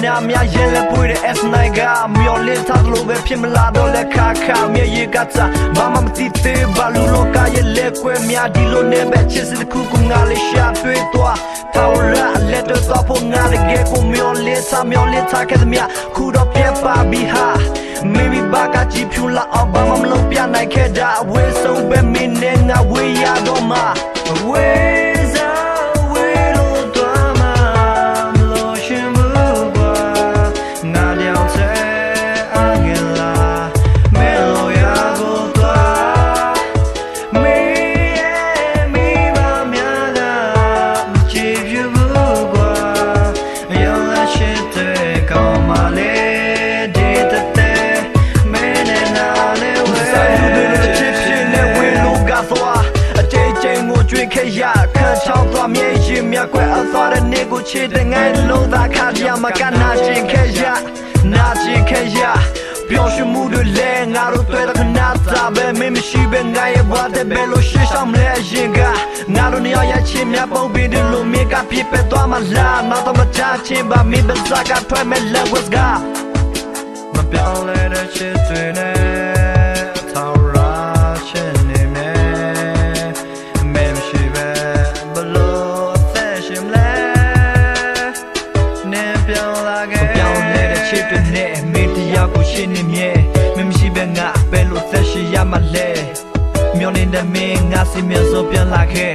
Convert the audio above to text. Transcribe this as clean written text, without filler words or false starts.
နာမြရဲလဲပွေတဲ့ S9 ကမျောလင်းထားလို့ပဲဖြစ်မလာတော့လဲခါခါမြေရကစားဘာမှမသိသေးဘာလို့လောကရဲ့လက်ကွဲများဒီလိုနဲ့ပဲချစ်စစ်ခုကငါလေးရှာတွေ့သွားထော်ရလက်တော့ဖို့ငါလည်းကဲကိုမျောလင်းထားခဲ့သမျှခုတော့ပြပါပြီဟာ maybe ဘာကကြည့်ဖြူလာအောင်ဘာမှမလုပ်ပြနိုင်ခဲ့တာအဝေးဆုံးပဲမင်းနဲ့ငါဝေးရတော့မှာဝေးခဲ့ရခန့်ချောင်းသွားမြေရင်မြကွယ်အသွားတဲ့နေကိုချစ်တဲ့ငယ်လုံးသားခါပြမကနာကျင်ခဲ့ရပျော်ရွှင်မှုတွေလဲငါတို့တွေ့တဲ့ခဏသာပဲမင်းမရှိပဲငါရဲ့ဘဝတဲ့ဘယ်လိုရှေ့ဆောင်လဲရင်ကငါတို့နေရာရဲ့ချင်းမြပုံပြီးတယ်လို့မြေကပြစ်ပဲသွားမလားနောက်တော့မချချင်းပါမင်းပဲစကားထွက်မဲ့ love was God မပြောင်းလဲတဲ့ချစ်တွေနဲ့နေမြဲမမရှိပဲငါဘယ်လိုသက်ရှိရမလဲမျောနေတဲ့မင်းငါစီမျက်စောပြန်လာခဲ့